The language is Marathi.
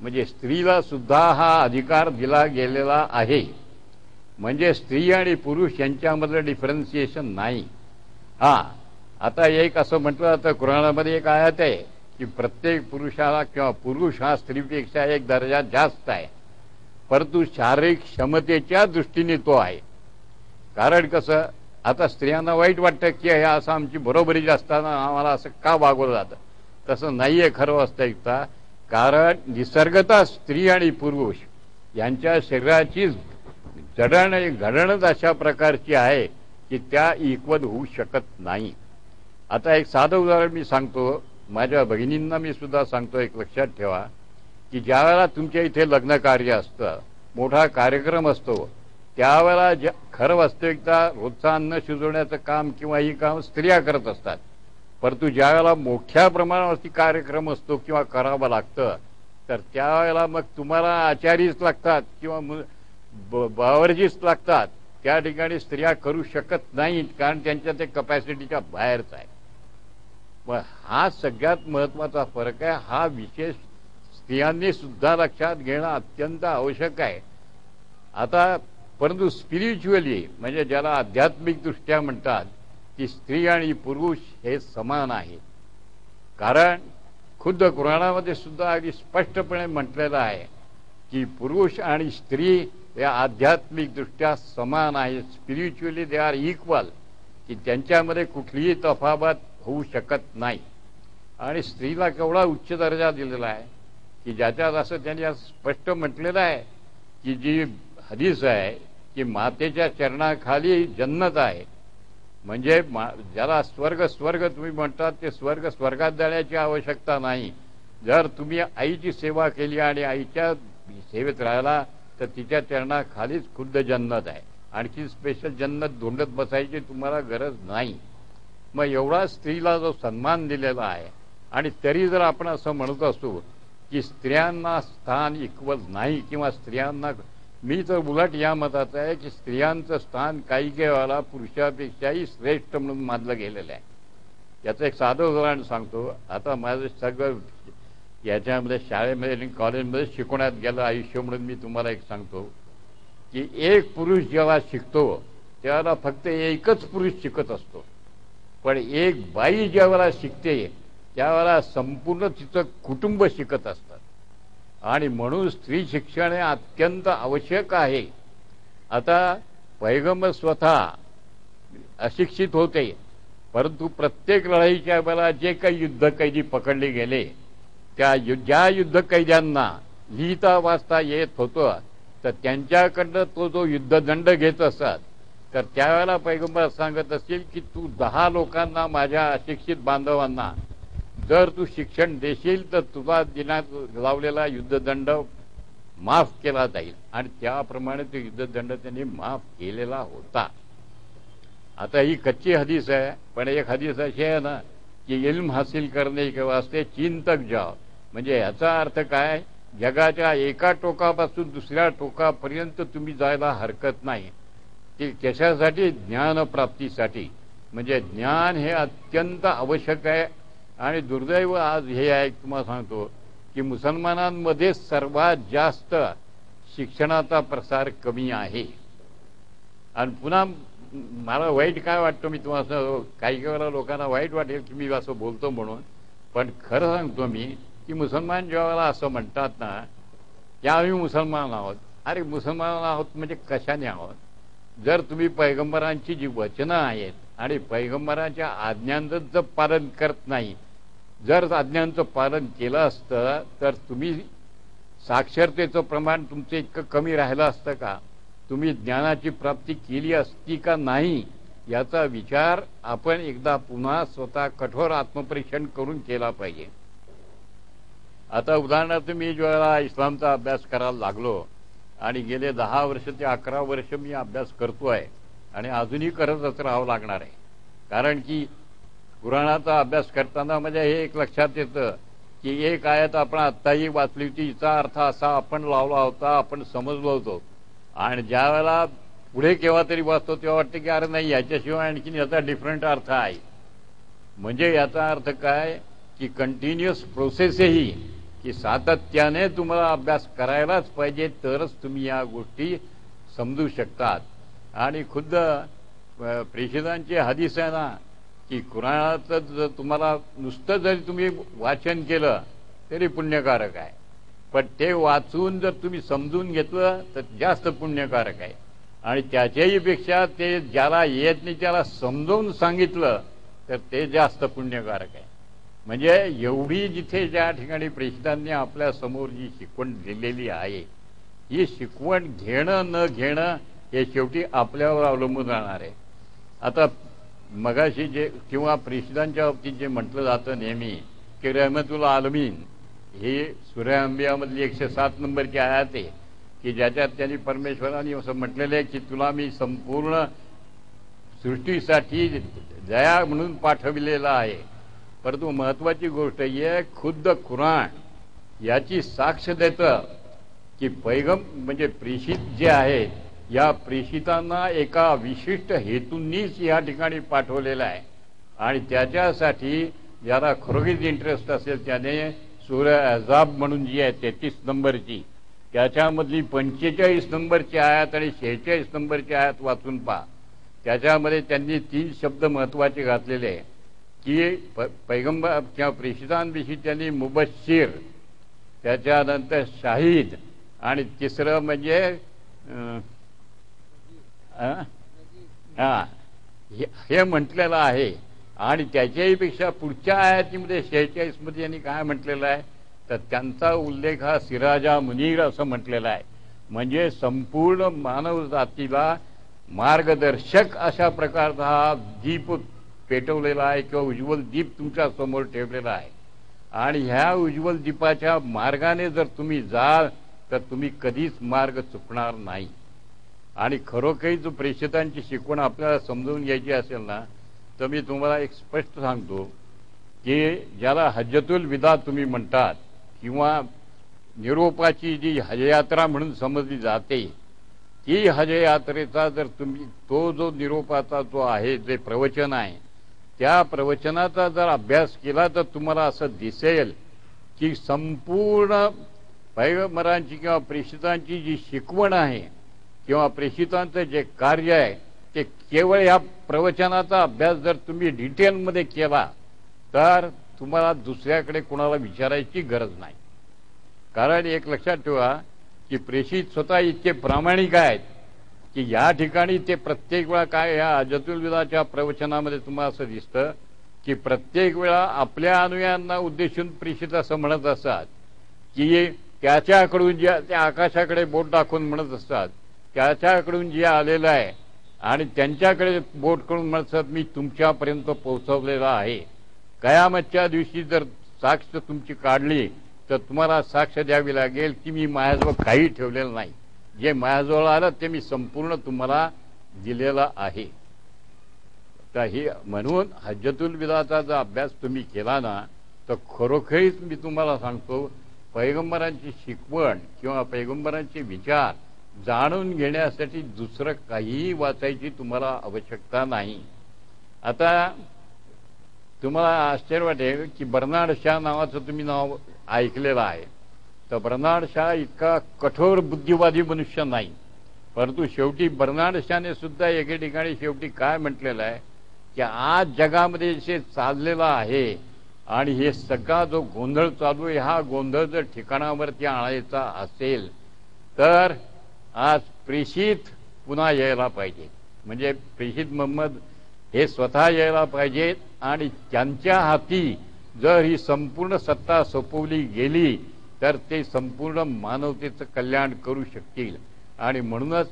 म्हणजे स्त्रीला सुद्धा हा अधिकार दिला गेलेला आहे. म्हणजे स्त्री आणि पुरुष यांच्यामधलं डिफरन्सिएशन नाही. आता एक असं म्हटलं जातं, कुराणामध्ये एक आयत आहे की प्रत्येक पुरुषाला किंवा पुरुष हा स्त्रीपेक्षा एक दर्जा जास्त आहे, परंतु शारीरिक क्षमतेच्या दृष्टीने तो आहे. कारण कसं, आता स्त्रियांना वाईट वाटतं की हे असं आमची बरोबरी असताना आम्हाला असं का वागवलं जातं. तसं नाही आहे खरं वास्तविकता. कारण निसर्गतः स्त्री आणि पुरुष यांच्या शरीराची घडणच अशा प्रकारची आहे की त्या इक्वल होऊ शकत नाही. आता एक साधं उदाहरण मी सांगतो, माझ्या भगिनींना मी सुद्धा सांगतो, एक लक्षात ठेवा की ज्या वेळेला तुमच्या इथे लग्न कार्य असतं, मोठा कार्यक्रम असतो, त्यावेळेला खरं वास्तविकता रोजचं अन्न शिजवण्याचं काम किंवा ही काम स्त्रिया करत असतात. परंतु ज्या वेळेला मोठ्या प्रमाणावरती कार्यक्रम असतो किंवा करावं लागतं, तर त्यावेळेला मग तुम्हाला आचारीच लागतात किंवा बावर्जीच लागतात. त्या ठिकाणी स्त्रिया करू शकत नाहीत, कारण त्यांच्या ते कपॅसिटीच्या बाहेरच आहे. मग हा सगळ्यात महत्वाचा फरक आहे. हा विशेष स्त्रियांनी सुद्धा लक्षात घेणं अत्यंत आवश्यक आहे. आता परंतु स्पिरिच्युअली, म्हणजे ज्याला आध्यात्मिक दृष्ट्या म्हणतात, की स्त्री आणि पुरुष हे समान आहेत. कारण खुद्द कुराणामध्ये सुद्धा अगदी स्पष्टपणे म्हटलेलं आहे की पुरुष आणि स्त्री हे आध्यात्मिक दृष्ट्या समान आहेत. स्पिरिच्युअली दे आर इक्वल, की त्यांच्यामध्ये कुठलीही तफावत होऊ शकत नाही. आणि स्त्रीला केवढा उच्च दर्जा दिलेला आहे की ज्याच्यात असं त्यांनी स्पष्ट म्हटलेलं आहे की जी हदीस आहे की मातेच्या चरणाखाली जन्नत आहे. म्हणजे ज्याला स्वर्ग तुम्ही म्हणतात, ते स्वर्गात जाण्याची आवश्यकता नाही. जर तुम्ही आईची सेवा केली आणि आईच्या सेवेत राहिला तर तिच्या चरणाखालीच खुद्द जन्नत आहे. आणखी स्पेशल जन्नत धोंडत बसायची तुम्हाला गरज नाही. मग एवढा स्त्रीला जो सन्मान दिलेला आहे, आणि तरी जर आपण असं म्हणत असतो की स्त्रियांना स्थान इक्वल नाही किंवा स्त्रियांना, मी तर उलट या मताचा आहे की स्त्रियांचं स्थान काही वेळेला पुरुषापेक्षाही श्रेष्ठ म्हणून मानलं गेलेलं आहे. याचं एक साधं उदाहरण सांगतो. आता माझं सगळं याच्यामध्ये शाळेमध्ये आणि कॉलेजमध्ये शिकवण्यात गेलं आयुष्य म्हणून मी तुम्हाला एक सांगतो की एक पुरुष जेव्हा शिकतो त्यावेळेला फक्त एकच पुरुष शिकत असतो, पण एक बाई ज्यावेळेला शिकते त्यावेळेला संपूर्ण तिचं कुटुंब शिकत असतं. आणि म्हणून स्त्री शिक्षण हे अत्यंत आवश्यक आहे. आता पैगंबर स्वतः अशिक्षित होते, परंतु प्रत्येक लढाईच्या वेळेला जे काही युद्धकैदी पकडले गेले, ज्या युद्धकैद्यांना लिहिता वाचता येत होतं, तर त्यांच्याकडनं तो जो युद्धदंड घेत असत, तर त्यावेळेला पैगंबर सांगत असतील की तू 10 लोकांना, माझ्या अशिक्षित बांधवांना जर तू शिक्षण देशील तर तुझा दिनात लावलेला युद्धदंड माफ केला जाईल. आणि त्याप्रमाणे तो युद्धदंड त्यांनी माफ केलेला होता. आता ही कच्ची हदीस आहे, पण एक हदीस अशी आहे ना की इल्म हासिल करणे के वास्ते चीन तक जाओ. म्हणजे याचा अर्थ काय, जगाच्या एका टोकापासून दुसऱ्या टोकापर्यंत तुम्ही जायला हरकत नाही. ती कशासाठी, ज्ञानप्राप्तीसाठी. म्हणजे ज्ञान हे अत्यंत आवश्यक आहे. आणि दुर्दैव आज हे आहे, तुम्हाला सांगतो की मुसलमानांमध्ये सर्वात जास्त शिक्षणाचा प्रसार कमी आहे. आणि पुन्हा मला वाईट काय वाटतं, मी तुम्हाला काही वेळेला लोकांना वाईट वाटेल की मी असं बोलतो म्हणून, पण खरं सांगतो मी की मुसलमान ज्यावेळेला असं म्हणतात ना की आम्ही मुसलमान आहोत, अरे मुसलमान आहोत म्हणजे कशाने आहोत? जर तुम्ही पैगंबरांची जी वचनं आहेत आणि पैगंबरांच्या आज्ञांचं जर पालन करत नाही, जर आज्ञांचं पालन केलं असतं तर तुम्ही साक्षरतेचं प्रमाण तुमचं इतकं कमी राहिलं असतं का? तुम्ही ज्ञानाची प्राप्ती केली असती का नाही, याचा विचार आपण एकदा पुन्हा स्वतः कठोर आत्मपरीक्षण करून केला पाहिजे. आता उदाहरणार्थ मी ज्यावेळेला इस्लामचा अभ्यास करायला लागलो आणि गेले 10 वर्ष ते 11 वर्ष मी अभ्यास करतोय आणि अजूनही करतच राहावं लागणार आहे. कारण की कुराणाचा अभ्यास करताना म्हणजे हे एक लक्षात येतं की एक आयत आपण आत्ताही वाचली होती, हिचा अर्थ असा आपण लावला होता, आपण समजलो होतो. आणि ज्या वेळेला पुढे केव्हा तरी वाचतो तेव्हा वाटतं की अरे नाही, याच्याशिवाय आणखीन याचा डिफरंट अर्थ आहे. म्हणजे याचा अर्थ काय की कंटिन्युअस प्रोसेसही की सातत्याने तुम्हाला अभ्यास करायलाच पाहिजे, तरच तुम्ही या गोष्टी समजू शकतात. आणि खुद्द प्रेषितांचे हदीस आहे ना की कुराणाचं जर तुम्हाला नुसतं जरी तुम्ही वाचन केलं तरी पुण्यकारक आहे, पण ते वाचून जर तुम्ही समजून घेतलं तर जास्त पुण्यकारक आहे. आणि त्याच्याही पेक्षा ते ज्याला येत नाही त्याला समजावून सांगितलं तर ते जास्त पुण्यकारक आहे. म्हणजे एवढी जिथे ज्या ठिकाणी प्रेषितांनी आपल्या समोर जी शिकवण दिलेली आहे, ही शिकवण घेणं न घेणं हे शेवटी आपल्यावर अवलंबून राहणार आहे. आता मगाशी जे किंवा प्रेषितांच्या बाबतीत जे म्हटलं जातं नेहमी की रहमतुल आलमीन, ही सूरा अंबियामधली 107 नंबरची आयत आहे की ज्याच्यात त्यांनी परमेश्वराने असं म्हटलेलं आहे की तुला मी संपूर्ण सृष्टीसाठी दया म्हणून पाठविलेला आहे. परंतु महत्त्वाची गोष्ट ही आहे, खुद्द कुराण याची साक्ष देतं की म्हणजे प्रेषित जे आहेत या प्रेषितांना एका विशिष्ट हेतूंनीच या ठिकाणी पाठवलेलं आहे. आणि त्याच्यासाठी ज्याला खरोखरीच इंटरेस्ट असेल त्याने सूरा अहझाब म्हणून जी आहे 33 नंबरची, त्याच्यामधली 45 नंबरची आयत आणि 46 नंबरची आयत वाचून पहा. त्याच्यामध्ये त्यांनी 3 शब्द महत्त्वाचे घातलेले आहे की पैगंबर किंवा प्रेषितांविषयी त्यांनी मुबश्शिर, त्याच्यानंतर शाहीद, आणि तिसरं म्हणजे हे म्हटलेलं आहे. आणि त्याच्याही पेक्षा पुढच्या आयतीमध्ये 46 मध्ये यांनी काय म्हटलेलं आहे तर त्यांचा उल्लेख हा सिराजा मुनीर असं म्हटलेला आहे. म्हणजे संपूर्ण मानव जातीला मार्गदर्शक अशा प्रकारचा हा दीप पेटवलेला आहे किंवा उज्ज्वल दीप तुमच्या समोर ठेवलेला आहे. आणि ह्या उज्ज्वल दीपाच्या मार्गाने जर तुम्ही जाल तर तुम्ही कधीच मार्ग चुकणार नाही. आणि खरोखरी जो प्रेषितांची शिकवण आपल्याला समजून घ्यायची असेल ना तर मी तुम्हाला एक स्पष्ट सांगतो की ज्याला हज्जतुल विदा तुम्ही म्हणतात किंवा निरोपाची जी हजयात्रा म्हणून समजली जाते, ती हजयात्रेचा जर तुम्ही तो जो निरोपाचा जो आहे जे प्रवचन आहे त्या प्रवचनाचा जर अभ्यास केला तर तुम्हाला असं दिसेल की संपूर्ण पैगंबरांची किंवा प्रेषितांची जी शिकवण आहे किंवा प्रेषितांचं जे कार्य आहे ते केवळ या प्रवचनाचा अभ्यास जर तुम्ही डिटेलमध्ये केला तर तुम्हाला दुसऱ्याकडे कोणाला विचारायची गरज नाही. कारण एक लक्षात ठेवा की प्रेषित स्वतः इतके प्रामाणिक आहेत की या ठिकाणी ते प्रत्येक वेळा काय या हज्जतुल विदाच्या प्रवचनामध्ये तुम्हाला असं दिसतं की प्रत्येक वेळा आपल्या अनुयायांना उद्देशून प्रेषित असं म्हणत असतात की त्याच्याकडून जे त्या आकाशाकडे बोट दाखवून म्हणत असतात त्याच्याकडून जे आलेलं आहे आणि त्यांच्याकडे बोट करून म्हणतात मी तुमच्यापर्यंत पोहोचवलेला आहे. कयामतच्या दिवशी जर साक्ष तुमची काढली तर तुम्हाला साक्ष द्यावी लागेल की मी माझ्याजवळ काही ठेवलेलं नाही, जे माझ्याजवळ आलं ते मी संपूर्ण तुम्हाला दिलेलं आहे. तर हे म्हणून हज्जतुल विदाचा जर अभ्यास तुम्ही केला ना तर खरोखरीच मी तुम्हाला सांगतो पैगंबरांची शिकवण किंवा पैगंबरांचे विचार जाणून घेण्यासाठी दुसरं काहीही वाचायची तुम्हाला आवश्यकता नाही. आता तुम्हाला आश्चर्य वाटेल की बर्नार्ड शॉ नावाचं तुम्ही नाव ऐकलेलं आहे. तर बर्नार्ड शॉ इतका कठोर बुद्धिवादी मनुष्य नाही, परंतु शेवटी बर्नार्ड शॉने सुद्धा एके ठिकाणी शेवटी काय म्हटलेलं आहे की आज जगामध्ये जे चाललेला आहे आणि हे सगळा जो गोंधळ चालू आहे हा गोंधळ जर ठिकाणावरती आणायचा असेल तर आज प्रेषित पुन्हा यायला पाहिजे. म्हणजे प्रेषित मोहम्मद हे स्वतः यायला पाहिजेत आणि त्यांच्या हाती जर ही संपूर्ण सत्ता सोपवली गेली तर ते संपूर्ण मानवतेचं कल्याण करू शकतील. आणि म्हणूनच